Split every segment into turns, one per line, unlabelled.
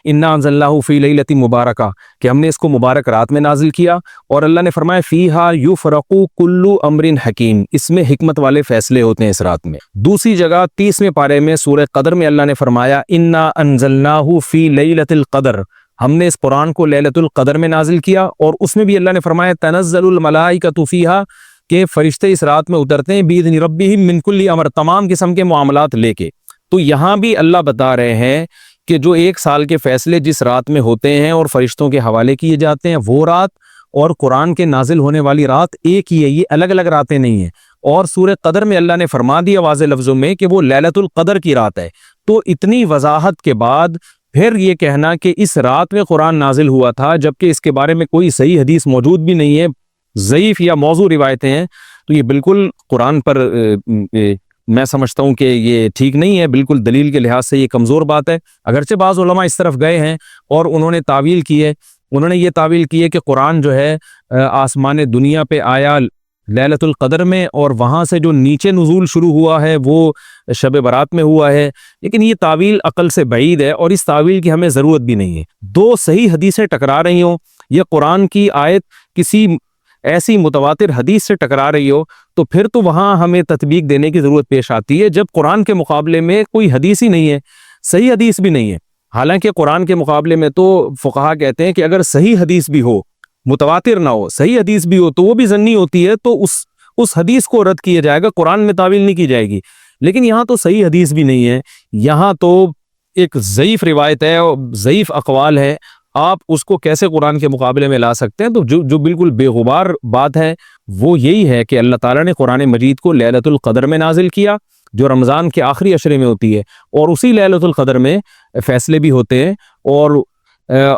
انا انزلناہ فی لیلۃ مبارکہ کہ ہم نے اس کو مبارک رات میں نازل کیا، اور اللہ نے فرمایا فیہا یفرق کل امر حکیم، اس میں حکمت والے فیصلے ہوتے ہیں اس رات میں۔ دوسری جگہ 30ویں پارے میں سورہ قدر میں اللہ نے فرمایا انا انزلناہ فی لیلۃ القدر، ہم نے اس قرآن کو لیلۃ القدر میں نازل کیا، اور اس میں بھی اللہ نے فرمایا تنزل الملائکۃ فیہا کہ فرشتے اس رات میں اترتے ہیں باذن ربہم من کل امر، تمام قسم کے معاملات لے کے۔ تو یہاں بھی اللہ بتا رہے ہیں کہ جو 1 سال کے فیصلے جس رات میں ہوتے ہیں اور فرشتوں کے حوالے کیے جاتے ہیں، وہ رات اور قرآن کے نازل ہونے والی رات ایک ہی ہے، یہ الگ الگ راتیں نہیں ہیں۔ اور سورہ قدر میں اللہ نے فرما دیا واضح لفظوں میں کہ وہ لیلۃ القدر کی رات ہے۔ تو اتنی وضاحت کے بعد پھر یہ کہنا کہ اس رات میں قرآن نازل ہوا تھا، جبکہ اس کے بارے میں کوئی صحیح حدیث موجود بھی نہیں ہے، ضعیف یا موضوع روایتیں ہیں، تو یہ بالکل قرآن پر میں سمجھتا ہوں کہ یہ ٹھیک نہیں ہے، بالکل دلیل کے لحاظ سے یہ کمزور بات ہے۔ اگرچہ بعض علماء اس طرف گئے ہیں اور انہوں نے تعویل کی ہے، انہوں نے یہ تعویل کی ہے کہ قرآن جو ہے آسمان دنیا پہ آیا لیلۃ القدر میں، اور وہاں سے جو نیچے نزول شروع ہوا ہے وہ شب برات میں ہوا ہے، لیکن یہ تعویل عقل سے بعید ہے، اور اس تعویل کی ہمیں ضرورت بھی نہیں ہے۔ 2 صحیح حدیثیں ٹکرا رہی ہوں، یہ قرآن کی آیت کسی ایسی متواتر حدیث سے ٹکرا رہی ہو، تو پھر تو وہاں ہمیں تطبیق دینے کی ضرورت پیش آتی ہے، جب قرآن کے مقابلے میں کوئی حدیث ہی نہیں ہے، صحیح حدیث بھی نہیں ہے۔ حالانکہ قرآن کے مقابلے میں تو فقہا کہتے ہیں کہ اگر صحیح حدیث بھی ہو، متواتر نہ ہو، صحیح حدیث بھی ہو، تو وہ بھی ظنی ہوتی ہے، تو اس حدیث کو رد کیا جائے گا، قرآن میں تعویل نہیں کی جائے گی۔ لیکن یہاں تو صحیح حدیث بھی نہیں ہے، یہاں تو ایک ضعیف روایت ہے اور ضعیف اقوال ہے، آپ اس کو کیسے قرآن کے مقابلے میں لا سکتے ہیں؟ تو جو بالکل بے غبار بات ہے وہ یہی ہے کہ اللہ تعالیٰ نے قرآن مجید کو لیلۃ القدر میں نازل کیا، جو رمضان کے آخری عشرے میں ہوتی ہے، اور اسی لیلۃ القدر میں فیصلے بھی ہوتے ہیں۔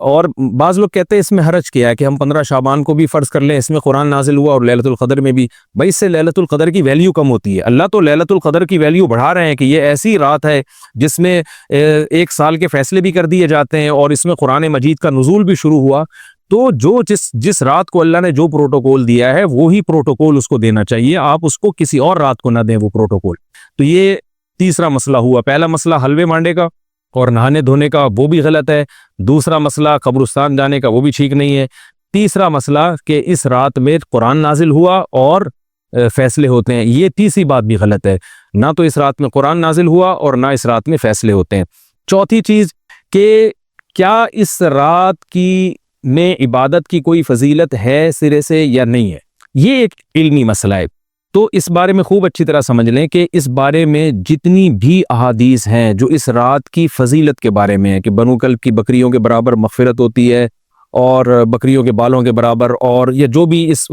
اور بعض لوگ کہتے ہیں اس میں حرج کیا ہے کہ ہم 15 شعبان کو بھی فرض کر لیں، اس میں قرآن نازل ہوا اور لیلۃ القدر میں بھی، بھائی اس سے لیلۃ القدر کی ویلیو کم ہوتی ہے۔ اللہ تو لیلۃ القدر کی ویلیو بڑھا رہے ہیں کہ یہ ایسی رات ہے جس میں 1 سال کے فیصلے بھی کر دیے جاتے ہیں، اور اس میں قرآن مجید کا نزول بھی شروع ہوا۔ تو جس رات کو اللہ نے جو پروٹوکول دیا ہے وہی پروٹوکول اس کو دینا چاہیے، آپ اس کو کسی اور رات کو نہ دیں وہ پروٹوکول۔ تو یہ تیسرا مسئلہ ہوا۔ پہلا مسئلہ حلوے مانڈے کا اور نہانے دھونے کا، وہ بھی غلط ہے۔ دوسرا مسئلہ قبرستان جانے کا، وہ بھی ٹھیک نہیں ہے۔ تیسرا مسئلہ کہ اس رات میں قرآن نازل ہوا اور فیصلے ہوتے ہیں، یہ تیسری بات بھی غلط ہے۔ نہ تو اس رات میں قرآن نازل ہوا اور نہ اس رات میں فیصلے ہوتے ہیں۔ چوتھی چیز کہ کیا اس رات کی میں عبادت کی کوئی فضیلت ہے سرے سے یا نہیں ہے، یہ ایک علمی مسئلہ ہے۔ تو اس بارے میں خوب اچھی طرح سمجھ لیں کہ اس بارے میں جتنی بھی احادیث ہیں جو اس رات کی فضیلت کے بارے میں ہے کہ بنو کلب کی بکریوں کے برابر مغفرت ہوتی ہے اور بکریوں کے بالوں کے برابر، اور یہ جو بھی اس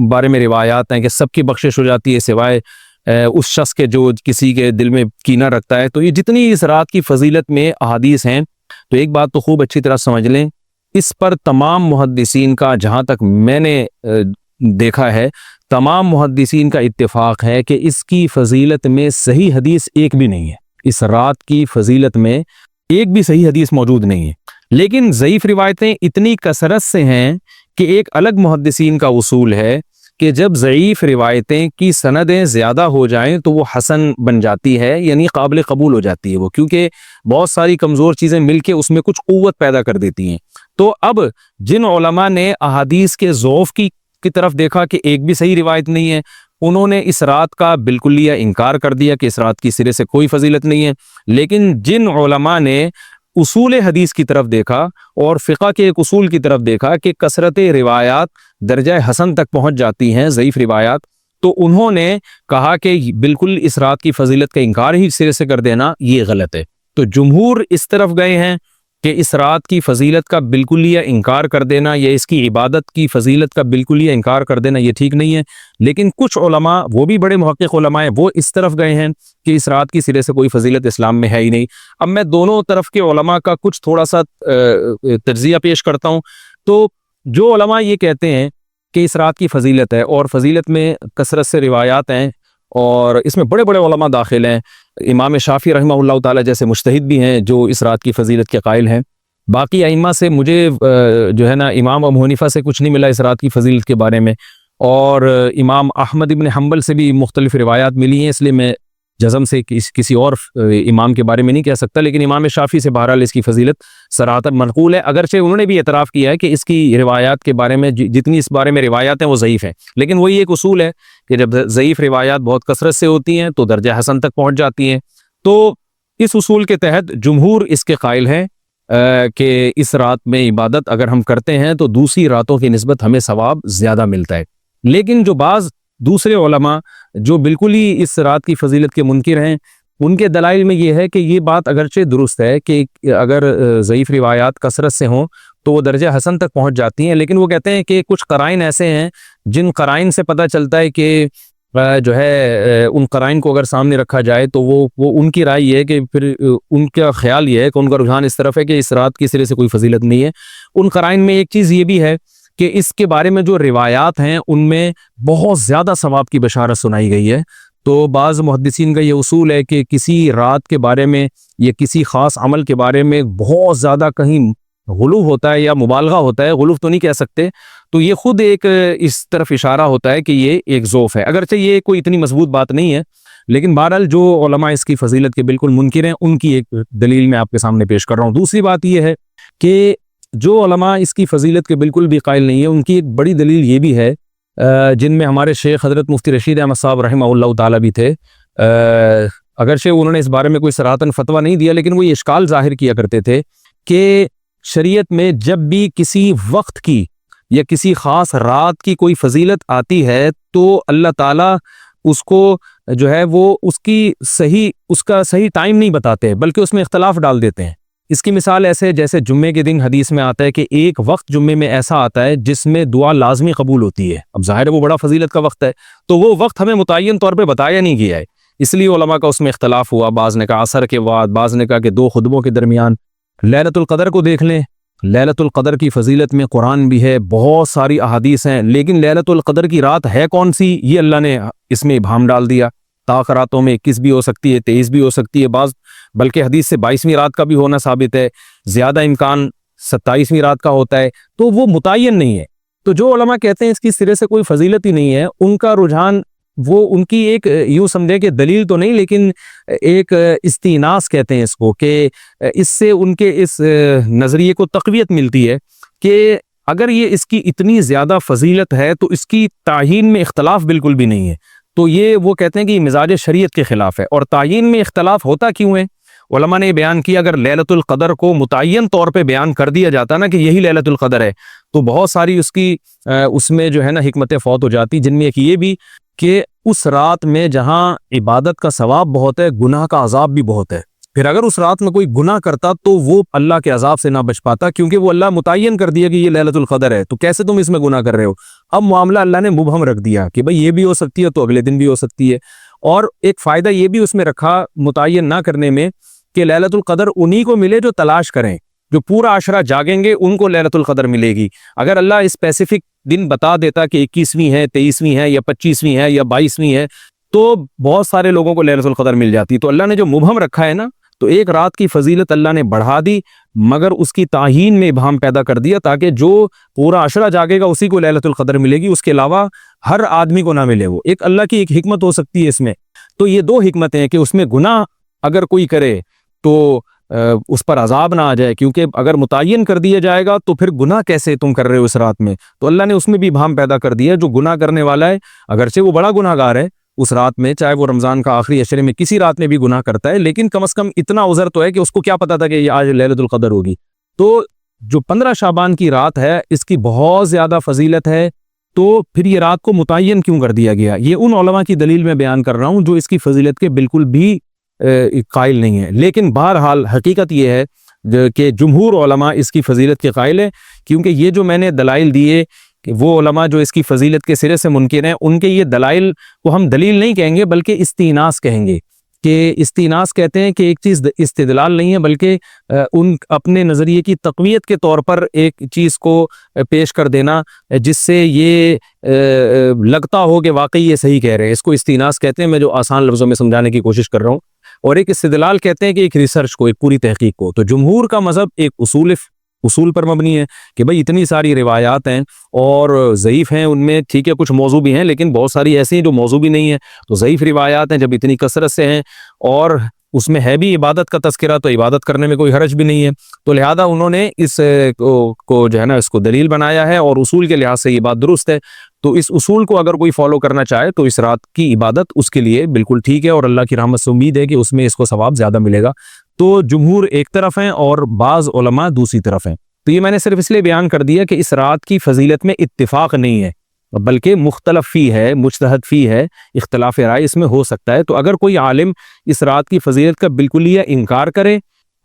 بارے میں روایات ہیں کہ سب کی بخشش ہو جاتی ہے سوائے اس شخص کے جو کسی کے دل میں کینہ رکھتا ہے، تو یہ جتنی اس رات کی فضیلت میں احادیث ہیں، تو ایک بات تو خوب اچھی طرح سمجھ لیں، اس پر تمام محدثین کا، جہاں تک میں نے دیکھا ہے، تمام محدثین کا اتفاق ہے کہ اس کی فضیلت میں صحیح حدیث ایک بھی نہیں ہے۔ اس رات کی فضیلت میں ایک بھی صحیح حدیث موجود نہیں ہے، لیکن ضعیف روایتیں اتنی کثرت سے ہیں کہ ایک الگ محدثین کا اصول ہے کہ جب ضعیف روایتیں کی سندیں زیادہ ہو جائیں تو وہ حسن بن جاتی ہے، یعنی قابل قبول ہو جاتی ہے وہ، کیونکہ بہت ساری کمزور چیزیں مل کے اس میں کچھ قوت پیدا کر دیتی ہیں۔ تو اب جن علماء نے احادیث کے ضعف کی طرف دیکھا کہ ایک بھی صحیح روایت نہیں ہے، انہوں نے اس رات کا بالکلیہ انکار کر دیا کہ اس رات کی سرے سے کوئی فضیلت نہیں ہے۔ لیکن جن علماء نے اصول حدیث کی طرف دیکھا اور فقہ کے ایک اصول کی طرف دیکھا کہ کثرت روایات درجہ حسن تک پہنچ جاتی ہیں ضعیف روایات، تو انہوں نے کہا کہ بالکل اس رات کی فضیلت کا انکار ہی سرے سے کر دینا یہ غلط ہے۔ تو جمہور اس طرف گئے ہیں کہ اس رات کی فضیلت کا بالکلیہ انکار کر دینا یا اس کی عبادت کی فضیلت کا بالکلیہ انکار کر دینا یہ ٹھیک نہیں ہے، لیکن کچھ علماء، وہ بھی بڑے محقق علماء ہیں، وہ اس طرف گئے ہیں کہ اس رات کی سرے سے کوئی فضیلت اسلام میں ہے ہی نہیں۔ اب میں دونوں طرف کے علماء کا کچھ تھوڑا سا تجزیہ پیش کرتا ہوں۔ تو جو علماء یہ کہتے ہیں کہ اس رات کی فضیلت ہے اور فضیلت میں کثرت سے روایات ہیں اور اس میں بڑے بڑے علماء داخل ہیں، امام شافعی رحمہ اللہ تعالی جیسے مجتہد بھی ہیں جو اس رات کی فضیلت کے قائل ہیں۔ باقی ائمہ سے مجھے جو ہے نا امام ابو حنیفہ سے کچھ نہیں ملا اس رات کی فضیلت کے بارے میں، اور امام احمد ابن حنبل سے بھی مختلف روایات ملی ہیں، اس لیے میں جزم سے کسی اور امام کے بارے میں نہیں کہہ سکتا، لیکن امام شافعی سے بہرحال اس کی فضیلت صراحتاً منقول ہے، اگرچہ انہوں نے بھی اعتراف کیا ہے کہ اس کی روایات کے بارے میں جتنی اس بارے میں روایات ہیں وہ ضعیف ہیں، لیکن وہی ایک اصول ہے کہ جب ضعیف روایات بہت کثرت سے ہوتی ہیں تو درجہ حسن تک پہنچ جاتی ہیں۔ تو اس اصول کے تحت جمہور اس کے قائل ہیں کہ اس رات میں عبادت اگر ہم کرتے ہیں تو دوسری راتوں کی نسبت ہمیں ثواب زیادہ ملتا ہے، لیکن جو بعض دوسرے علماء جو بالکل ہی اس رات کی فضیلت کے منکر ہیں، ان کے دلائل میں یہ ہے کہ یہ بات اگرچہ درست ہے کہ اگر ضعیف روایات کثرت سے ہوں تو وہ درجہ حسن تک پہنچ جاتی ہیں، لیکن وہ کہتے ہیں کہ کچھ قرائن ایسے ہیں جن قرائن سے پتہ چلتا ہے کہ جو ہے ان قرائن کو اگر سامنے رکھا جائے تو وہ ان کی رائے یہ ہے کہ پھر ان کا خیال یہ ہے کہ ان کا رجحان اس طرف ہے کہ اس رات کی سرے سے کوئی فضیلت نہیں ہے۔ ان قرائن میں ایک چیز یہ بھی ہے کہ اس کے بارے میں جو روایات ہیں ان میں بہت زیادہ ثواب کی بشارت سنائی گئی ہے، تو بعض محدثین کا یہ اصول ہے کہ کسی رات کے بارے میں یا کسی خاص عمل کے بارے میں بہت زیادہ کہیں غلو ہوتا ہے یا مبالغہ ہوتا ہے، غلو تو نہیں کہہ سکتے، تو یہ خود ایک اس طرف اشارہ ہوتا ہے کہ یہ ایک ذوف ہے، اگرچہ یہ کوئی اتنی مضبوط بات نہیں ہے، لیکن بہرحال جو علماء اس کی فضیلت کے بالکل منکر ہیں ان کی ایک دلیل میں آپ کے سامنے پیش کر رہا ہوں۔ دوسری بات یہ ہے کہ جو علماء اس کی فضیلت کے بالکل بھی قائل نہیں ہیں، ان کی ایک بڑی دلیل یہ بھی ہے، جن میں ہمارے شیخ حضرت مفتی رشید احمد صاحب رحمہ اللہ تعالیٰ بھی تھے، اگرچہ انہوں نے اس بارے میں کوئی صراحتاً فتویٰ نہیں دیا، لیکن وہ یہ اشکال ظاہر کیا کرتے تھے کہ شریعت میں جب بھی کسی وقت کی یا کسی خاص رات کی کوئی فضیلت آتی ہے تو اللہ تعالیٰ اس کو جو ہے وہ اس کا صحیح ٹائم نہیں بتاتے بلکہ اس میں اختلاف ڈال دیتے ہیں۔ اس کی مثال ایسے جیسے جمعے کے دن حدیث میں آتا ہے کہ ایک وقت جمعے میں ایسا آتا ہے جس میں دعا لازمی قبول ہوتی ہے، اب ظاہر ہے وہ بڑا فضیلت کا وقت ہے، تو وہ وقت ہمیں متعین طور پہ بتایا نہیں گیا ہے، اس لیے علماء کا اس میں اختلاف ہوا، بعض نے کہا عصر کے بعد، بعض نے کہا کہ 2 خطبوں کے درمیان۔ لیلۃ القدر کو دیکھ لیں، لیلۃ القدر کی فضیلت میں قرآن بھی ہے، بہت ساری احادیث ہیں، لیکن لیلۃ القدر کی رات ہے کون سی یہ اللہ نے اس میں ابہام ڈال دیا۔ طاق راتوں میں 21 بھی ہو سکتی ہے، 23 بھی ہو سکتی ہے، بعض بلکہ حدیث سے 22ویں رات کا بھی ہونا ثابت ہے، زیادہ امکان 27ویں رات کا ہوتا ہے، تو وہ متعین نہیں ہے۔ تو جو علماء کہتے ہیں اس کی سرے سے کوئی فضیلت ہی نہیں ہے، ان کا رجحان وہ ان کی ایک یوں سمجھے کہ دلیل تو نہیں لیکن ایک استیناس کہتے ہیں اس کو، کہ اس سے ان کے اس نظریے کو تقویت ملتی ہے کہ اگر یہ اس کی اتنی زیادہ فضیلت ہے تو اس کی تعیین میں اختلاف بالکل بھی نہیں ہے، تو یہ وہ کہتے ہیں کہ یہ مزاج شریعت کے خلاف ہے۔ اور تعیین میں اختلاف ہوتا کیوں ہے؟ علماء نے بیان کیا اگر لیلۃ القدر کو متعین طور پہ بیان کر دیا جاتا نا کہ یہی لیلۃ القدر ہے تو بہت ساری اس میں جو ہے نا حکمتیں فوت ہو جاتی، جن میں ایک یہ بھی کہ اس رات میں جہاں عبادت کا ثواب بہت ہے گناہ کا عذاب بھی بہت ہے، پھر اگر اس رات میں کوئی گناہ کرتا تو وہ اللہ کے عذاب سے نہ بچ پاتا، کیونکہ وہ اللہ متعین کر دیا کہ یہ لیلۃ القدر ہے، تو کیسے تم اس میں گناہ کر رہے ہو؟ اب معاملہ اللہ نے مبہم رکھ دیا کہ بھئی یہ بھی ہو سکتی ہے تو اگلے دن بھی ہو سکتی ہے، اور ایک فائدہ یہ بھی اس میں رکھا متعین نہ کرنے میں کہ لیلۃ القدر انہی کو ملے جو تلاش کریں، جو پورا عشرہ جاگیں گے ان کو لیلۃ القدر ملے گی۔ اگر اللہ اسپیسیفک دن بتا دیتا کہ 21ویں ہے، 23ویں ہے یا 25ویں ہے یا 22ویں ہے تو بہت سارے لوگوں کو لیلۃ القدر مل جاتی، تو اللہ نے جو مبہم رکھا ہے نا تو ایک رات کی فضیلت اللہ نے بڑھا دی مگر اس کی تعیین میں ابہام پیدا کر دیا تاکہ جو پورا عشرہ جاگے گا اسی کو لیلۃ القدر ملے گی، اس کے علاوہ ہر آدمی کو نہ ملے۔ وہ ایک اللہ کی ایک حکمت ہو سکتی ہے اس میں، تو یہ 2 حکمتیں ہیں کہ اس میں گناہ اگر کوئی کرے تو اس پر عذاب نہ آ جائے، کیونکہ اگر متعین کر دیا جائے گا تو پھر گناہ کیسے تم کر رہے ہو اس رات میں، تو اللہ نے اس میں بھی ابہام پیدا کر دیا۔ جو گناہ کرنے والا ہے اگرچہ وہ بڑا گناہ گار ہے اس رات میں، چاہے وہ رمضان کا آخری عشرے میں کسی رات میں بھی گناہ کرتا ہے، لیکن کم از کم اتنا عذر تو ہے کہ اس کو کیا پتا تھا کہ یہ آج لیلۃ القدر ہوگی۔ تو جو 15 شعبان کی رات ہے اس کی بہت زیادہ فضیلت ہے، تو پھر یہ رات کو متعین کیوں کر دیا گیا؟ یہ ان علماء کی دلیل میں بیان کر رہا ہوں جو اس کی فضیلت کے بالکل بھی قائل نہیں ہے، لیکن بہرحال حقیقت یہ ہے کہ جمہور علماء اس کی فضیلت کے قائل ہیں، کیونکہ یہ جو میں نے دلائل دیے کہ وہ علماء جو اس کی فضیلت کے سرے سے منکر ہیں ان کے یہ دلائل کو ہم دلیل نہیں کہیں گے بلکہ استیناس کہیں گے، کہ استیناس کہتے ہیں کہ ایک چیز استدلال نہیں ہے بلکہ ان اپنے نظریے کی تقویت کے طور پر ایک چیز کو پیش کر دینا جس سے یہ لگتا ہو کہ واقعی یہ صحیح کہہ رہے ہیں، اس کو استیناس کہتے ہیں۔ میں جو آسان لفظوں میں سمجھانے کی کوشش کر رہا ہوں، اور ایک استدلال کہتے ہیں کہ ایک ریسرچ کو، ایک پوری تحقیق کو۔ تو جمہور کا مذہب ایک اصول پر مبنی ہے کہ بھئی اتنی ساری روایات ہیں اور ضعیف ہیں، ان میں ٹھیک ہے کچھ موضوع بھی ہیں لیکن بہت ساری ایسی ہیں جو موضوع بھی نہیں ہیں، تو ضعیف روایات ہیں جب اتنی کثرت سے ہیں اور اس میں ہے بھی عبادت کا تذکرہ، تو عبادت کرنے میں کوئی حرج بھی نہیں ہے، تو لہذا انہوں نے اس کو جو ہے نا اس کو دلیل بنایا ہے اور اصول کے لحاظ سے یہ بات درست ہے۔ تو اس اصول کو اگر کوئی فالو کرنا چاہے تو اس رات کی عبادت اس کے لیے بالکل ٹھیک ہے اور اللہ کی رحمت سے امید ہے کہ اس میں اس کو ثواب زیادہ ملے گا۔ تو جمہور ایک طرف ہیں اور بعض علماء دوسری طرف ہیں، تو یہ میں نے صرف اس لیے بیان کر دیا کہ اس رات کی فضیلت میں اتفاق نہیں ہے بلکہ مختلف فی ہے، مجتہد فی ہے، اختلاف رائے اس میں ہو سکتا ہے۔ تو اگر کوئی عالم اس رات کی فضیلت کا بالکل ہی انکار کرے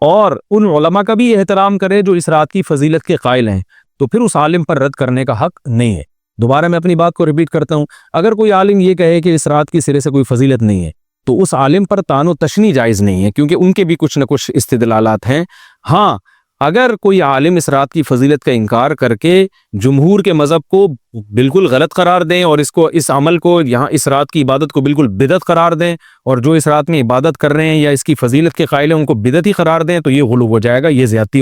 اور ان علماء کا بھی احترام کرے جو اس رات کی فضیلت کے قائل ہیں، تو پھر اس عالم پر رد کرنے کا حق نہیں ہے۔ دوبارہ میں اپنی بات کو ریپیٹ کرتا ہوں، اگر کوئی عالم یہ کہے کہ اس رات کی سرے سے کوئی فضیلت نہیں ہے تو اس عالم پر طعن و تشنیع جائز نہیں ہے، کیونکہ ان کے بھی کچھ نہ کچھ استدلالات ہیں۔ ہاں اگر کوئی عالم اس رات کی فضیلت کا انکار کر کے جمہور کے مذہب کو بالکل غلط قرار دیں اور اس عمل کو یہاں اس رات کی عبادت کو بالکل بدعت قرار دیں، اور جو اس رات میں عبادت کر رہے ہیں یا اس کی فضیلت کے قائل ہیں ان کو بدعتی قرار دیں، تو یہ غلو ہو جائے گا، یہ زیادتی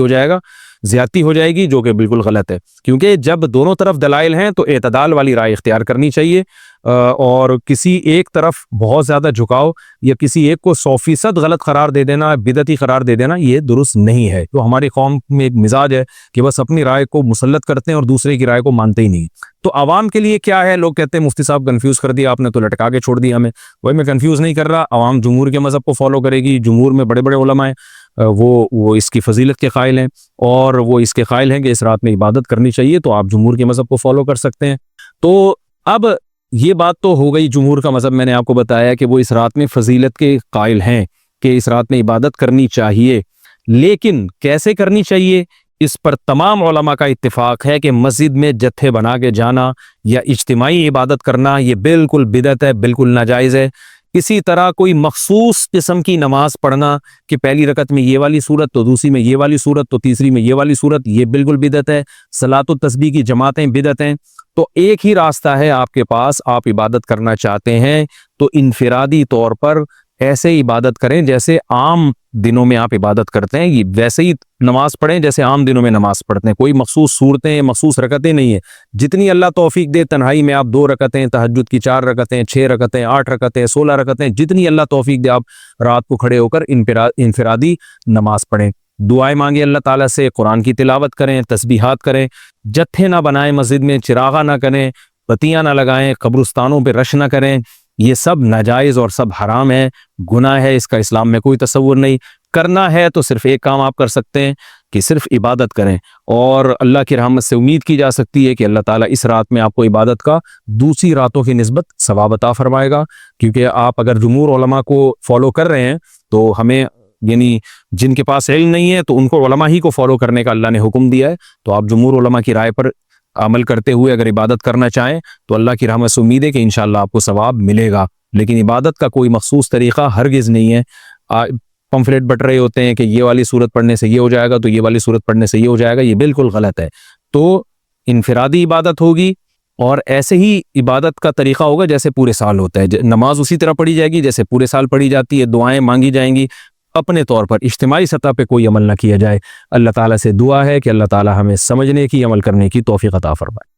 ہو جائے گی، جو کہ بالکل غلط ہے۔ کیونکہ جب دونوں طرف دلائل ہیں تو اعتدال والی رائے اختیار کرنی چاہیے، اور کسی ایک طرف بہت زیادہ جھکاؤ یا کسی ایک کو 100% غلط قرار دے دینا، بدعتی قرار دے دینا، یہ درست نہیں ہے۔ تو ہماری قوم میں ایک مزاج ہے کہ بس اپنی رائے کو مسلط کرتے ہیں اور دوسرے کی رائے کو مانتے ہی نہیں۔ تو عوام کے لیے کیا ہے؟ لوگ کہتے ہیں مفتی صاحب کنفیوز کر دیا آپ نے، تو لٹکا کے چھوڑ دیا ہمیں۔ وہی میں کنفیوز نہیں کر رہا، عوام جمہور کے مذہب کو فالو کرے گی، جمہور میں بڑے بڑے علماء ہیں، وہ اس کی فضیلت کے قائل ہیں اور وہ اس کے قائل ہیں کہ اس رات میں عبادت کرنی چاہیے، تو آپ جمہور کے مذہب کو فالو کر سکتے ہیں۔ تو اب یہ بات تو ہو گئی جمہور کا مذہب، میں نے آپ کو بتایا کہ وہ اس رات میں فضیلت کے قائل ہیں کہ اس رات میں عبادت کرنی چاہیے، لیکن کیسے کرنی چاہیے اس پر تمام علماء کا اتفاق ہے کہ مسجد میں جتھے بنا کے جانا یا اجتماعی عبادت کرنا یہ بالکل بدعت ہے، بالکل ناجائز ہے۔ اسی طرح کوئی مخصوص قسم کی نماز پڑھنا کہ پہلی رکعت میں یہ والی صورت تو دوسری میں یہ والی صورت تو تیسری میں یہ والی صورت، یہ بالکل بدعت ہے۔ صلاۃ التسبیح کی جماعتیں بدعت ہیں۔ تو ایک ہی راستہ ہے آپ کے پاس، آپ عبادت کرنا چاہتے ہیں تو انفرادی طور پر ایسے عبادت کریں جیسے عام دنوں میں آپ عبادت کرتے ہیں، یہ ویسے ہی نماز پڑھیں جیسے عام دنوں میں نماز پڑھتے ہیں۔ کوئی مخصوص صورتیں، مخصوص رکعتیں نہیں ہیں، جتنی اللہ توفیق دے تنہائی میں آپ 2 رکعتیں، تہجد کی 4 رکعتیں، 6 رکعتیں، 8 رکعتیں، 16 رکعتیں، جتنی اللہ توفیق دے آپ رات کو کھڑے ہو کر انفرادی نماز پڑھیں، دعائیں مانگیں اللہ تعالیٰ سے، قرآن کی تلاوت کریں، تسبیحات کریں، جتھے نہ بنائیں مسجد میں، چراغاں نہ کریں، بتیاں نہ لگائیں، قبرستانوں پہ رش نہ کریں، یہ سب ناجائز اور سب حرام ہے، گناہ ہے، اس کا اسلام میں کوئی تصور نہیں۔ کرنا ہے تو صرف ایک کام آپ کر سکتے ہیں کہ صرف عبادت کریں، اور اللہ کی رحمت سے امید کی جا سکتی ہے کہ اللہ تعالیٰ اس رات میں آپ کو عبادت کا دوسری راتوں کی نسبت ثواب عطا فرمائے گا۔ کیونکہ آپ اگر جمہور علماء کو فالو کر رہے ہیں تو ہمیں یعنی جن کے پاس علم نہیں ہے تو ان کو علماء ہی کو فالو کرنے کا اللہ نے حکم دیا ہے، تو آپ جمہور علماء کی رائے پر عمل کرتے ہوئے اگر عبادت کرنا چاہیں تو اللہ کی رحمت سے امید ہے کہ انشاءاللہ آپ کو ثواب ملے گا۔ لیکن عبادت کا کوئی مخصوص طریقہ ہرگز نہیں ہے۔ پمفلیٹ بٹ رہے ہوتے ہیں کہ یہ والی صورت پڑھنے سے یہ ہو جائے گا تو یہ والی صورت پڑھنے سے یہ ہو جائے گا، یہ بالکل غلط ہے۔ تو انفرادی عبادت ہوگی اور ایسے ہی عبادت کا طریقہ ہوگا جیسے پورے سال ہوتا ہے، نماز اسی طرح پڑھی جائے گی جیسے پورے سال پڑھی جاتی ہے، دعائیں مانگی جائیں گی، اپنے طور پر اجتماعی سطح پہ کوئی عمل نہ کیا جائے۔ اللہ تعالیٰ سے دعا ہے کہ اللہ تعالیٰ ہمیں سمجھنے کی، عمل کرنے کی توفیق عطا فرمائے۔